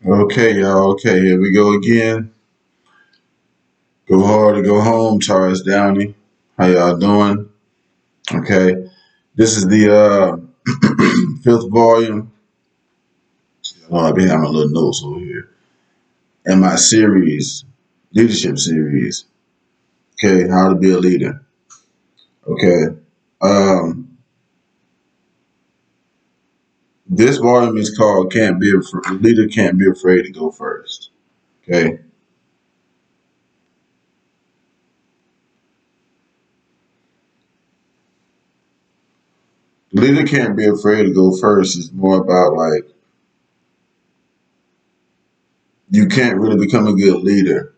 Okay, y'all. Okay, here we go again. Go hard or go home, Charles Downey. How y'all doing? Okay, this is the fifth volume. Oh, I've been having my little notes over here. And my series, leadership series. Okay, how to be a leader. Okay, um, this volume is called "Can't Be Afraid." Leader can't be afraid to go first. Okay, leader can't be afraid to go first is more about like you can't really become a good leader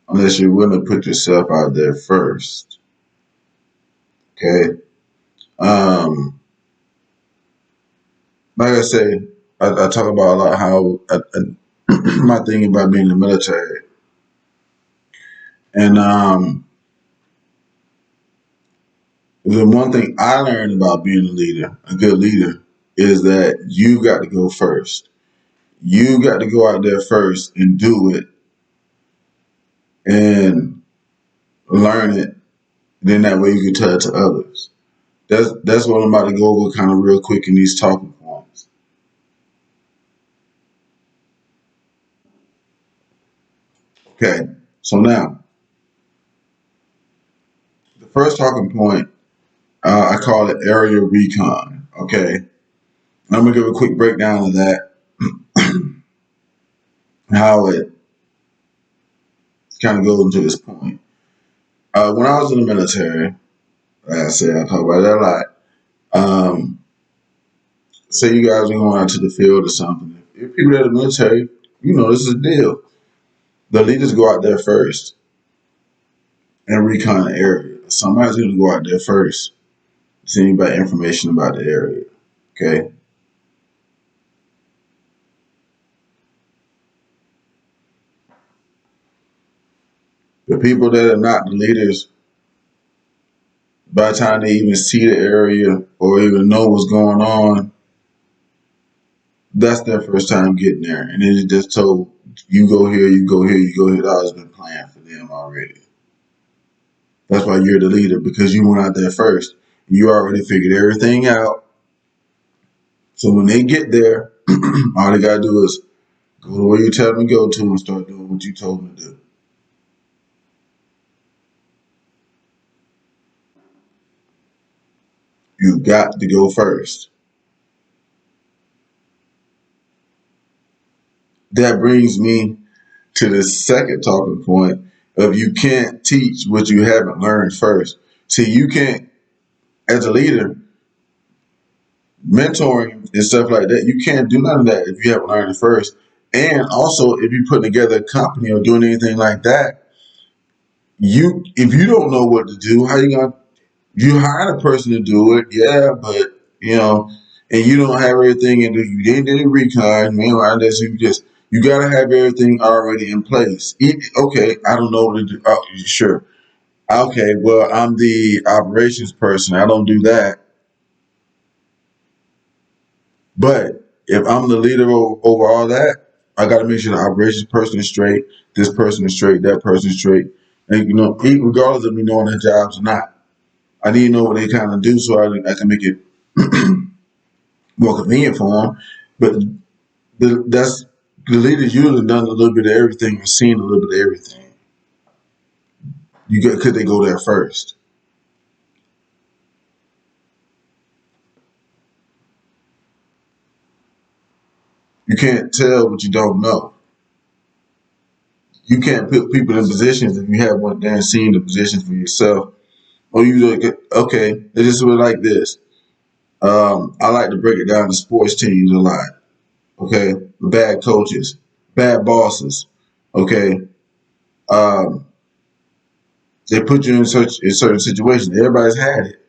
unless you're willing to put yourself out there first. Okay. Um, like I say, I talk about a lot how my thing about being in the military, and the one thing I learned about being a leader, a good leader, is that you got to go first. You got to go out there first and do it and learn it. Then that way you can tell it to others. That's what I'm about to go over kind of real quick in these talking points. Okay. So now the first talking point, I call it area recon. Okay. I'm gonna give a quick breakdown of that, how it kind of goes into this point. When I was in the military, like I said, I talk about that a lot. Um, say you guys are going out to the field or something. If people that are in the military, this is the deal. The leaders go out there first and recon the area. Somebody's going to go out there first, see about information about the area. Okay. The people that are not the leaders, by the time they even see the area or even know what's going on, that's their first time getting there. And then it just told you go here, you go here, you go here. That has been planned for them already. That's why you're the leader because you went out there first. You already figured everything out. So when they get there, all they gotta do is go to where you tell them to go to and start doing what you told them to do. You got to go first. That brings me to the second talking point of you can't teach what you haven't learned first. See, you can't, as a leader, mentoring and stuff like that, you can't do none of that if you haven't learned it first. And also, if you're putting together a company or doing anything like that, if you don't know what to do, how you gonna you hire a person to do it? Yeah, but you know, and you don't have everything, and you didn't do the recon. Meanwhile, that's you gotta have everything already in place. Okay, I don't know what to do. Oh, sure. Okay, well, I'm the operations person. I don't do that. But if I'm the leader over all that, I got to make sure the operations person is straight, this person is straight, that person is straight, and regardless of me knowing their jobs or not, I need to know what they kind of do so I can make it more convenient for them. But that's the leaders usually done a little bit of everything or seen a little bit of everything. Could they go there first? You can't tell what you don't know. You can't put people in positions if you haven't went there and seen the positions for yourself. Or you like, okay, it's just like this. I like to break it down to sports teams a lot. Okay, bad coaches, bad bosses. Okay, um, they put you in certain situations. Everybody's had it,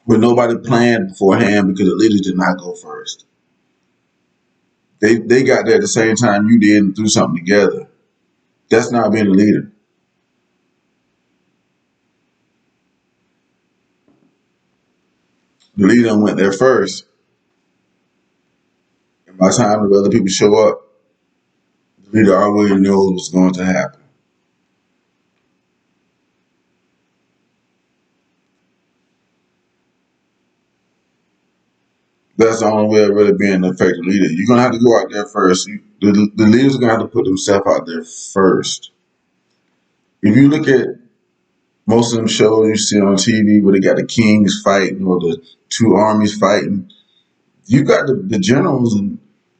but nobody planned beforehand because the leaders did not go first. They got there at the same time you did and threw something together. That's not being a leader. The leader went there first By the time the other people show up, the leader already knows what's going to happen. That's the only way of really being an effective leader. You're gonna have to go out there first. The leaders are gonna have to put themselves out there first. If you look at most of them shows you see on TV where they got the kings fighting or the two armies fighting, you got the generals and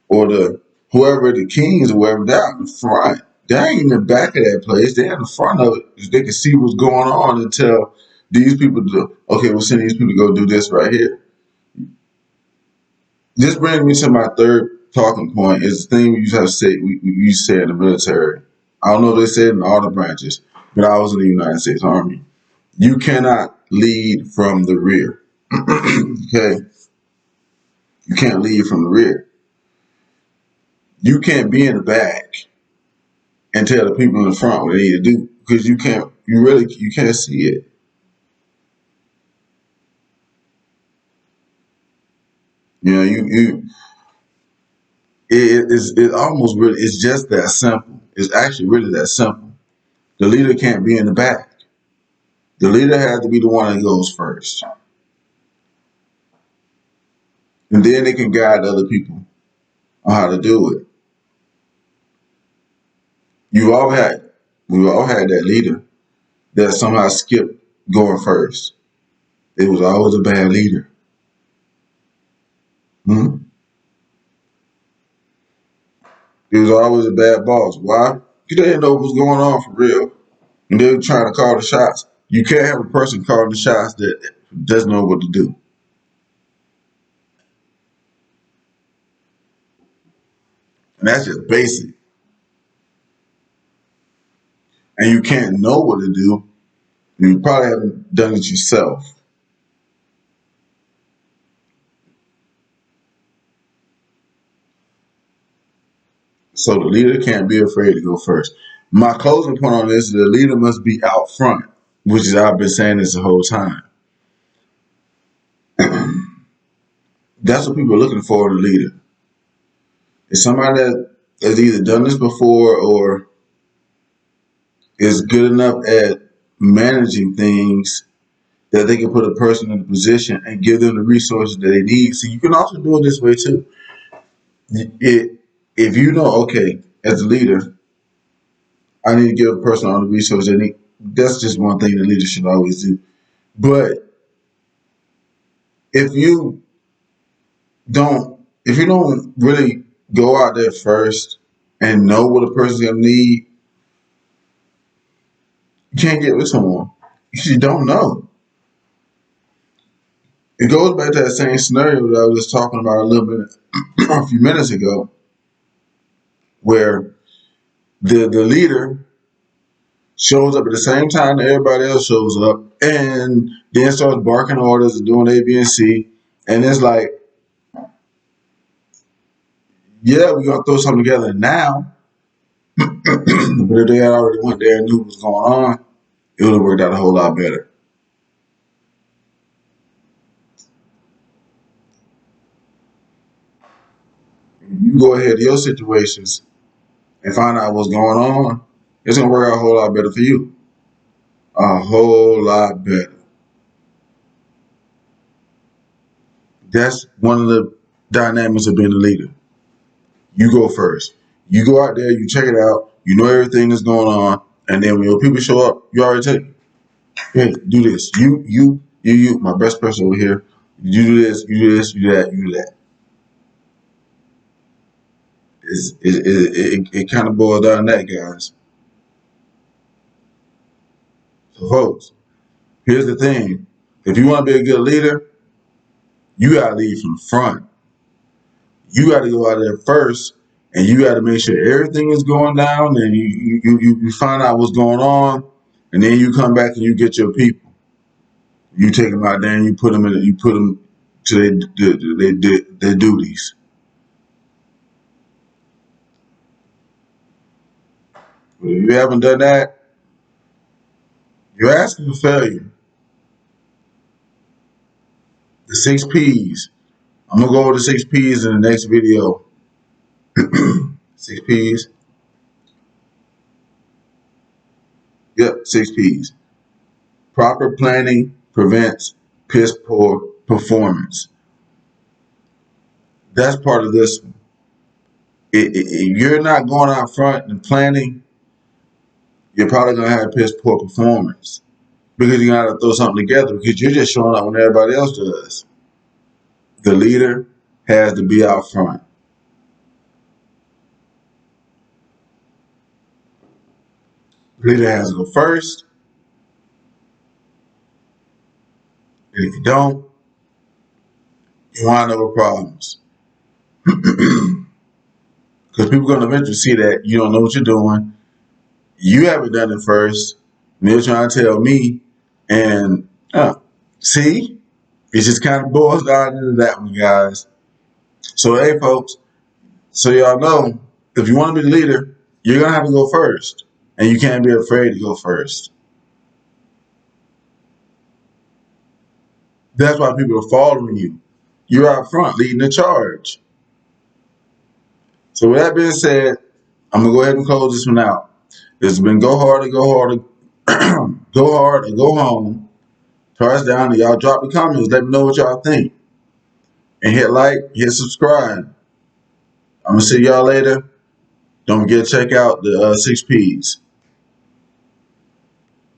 or the whoever the kings or whoever they're out in the front. They ain't in the back of that place. They're in the front of it. They can see what's going on and tell these people to okay, we'll send these people to go do this right here. This brings me to my third talking point is the thing we used to have to say we used to say in the military. I don't know if they said in all the branches, but I was in the United States Army. You cannot lead from the rear. Okay? You can't lead from the rear. You can't be in the back and tell the people in the front what they need to do because you can't see it. You know, it's almost really it's just that simple. It's actually really that simple. The leader can't be in the back. The leader has to be the one that goes first. And then they can guide other people on how to do it. You all had we all had that leader that somehow skipped going first. It was always a bad leader. Hmm? It was always a bad boss. Why? Because they didn't know what was going on for real. And they were trying to call the shots. You can't have a person calling the shots that doesn't know what to do. And that's just basic. And you can't know what to do. You probably haven't done it yourself. So the leader can't be afraid to go first. My closing point on this is the leader must be out front, which is I've been saying this the whole time. That's what people are looking for in a leader. It's somebody that has either done this before or is good enough at managing things that they can put a person in a position and give them the resources that they need. So you can also do it this way too. It, if you know, okay, as a leader, I need to give a person all the resources they need. That's just one thing the leader should always do. But if you if you don't really go out there first and know what a person's gonna need, you can't get with someone because you don't know. It goes back to that same scenario that I was just talking about a little bit a few minutes ago, where the leader shows up at the same time that everybody else shows up, and then starts barking orders and doing A, B, and C, and it's like, yeah, we're gonna throw something together now, but if they had already went there and knew what was going on, it would have worked out a whole lot better. You go ahead to your situations and find out what's going on, it's gonna work out a whole lot better for you. A whole lot better. That's one of the dynamics of being a leader. You go first. You go out there, you check it out, you know everything that's going on, and then when your people show up, you already take it. Hey, do this. You, my best person over here. You do this, you do this, you do that, you do that. It kind of boils down to that, guys. So, folks, here's the thing. If you want to be a good leader, you got to lead from the front. You got to go out there first, and you got to make sure everything is going down, and you find out what's going on, and then you come back and you get your people. You take them out there and you put them to their duties. But if you haven't done that, you're asking for failure. The 6 P's. I'm gonna go over the 6 P's in the next video. Six P's. Yep, six P's. Proper planning prevents piss poor performance. That's part of this one. If you're not going out front and planning, you're probably going to have piss poor performance because you got to throw something together because you're just showing up when everybody else does. The leader has to be out front. The leader has to go first. And if you don't, you wind up with problems. Because people are going to eventually see that you don't know what you're doing. You haven't done it first. And they're trying to tell me. And see, it just kind of boils down into that one, guys. So, hey, folks, so y'all know, if you want to be the leader, you're going to have to go first. And you can't be afraid to go first. That's why people are following you. You're out front leading the charge. So with that being said, I'm going to go ahead and close this one out. This has been Go Hard and Go Hard, Go Hard and Go Home. Charge down and y'all drop the comments. Let me know what y'all think. And hit like, hit subscribe. I'm going to see y'all later. Don't forget to check out the 6 P's.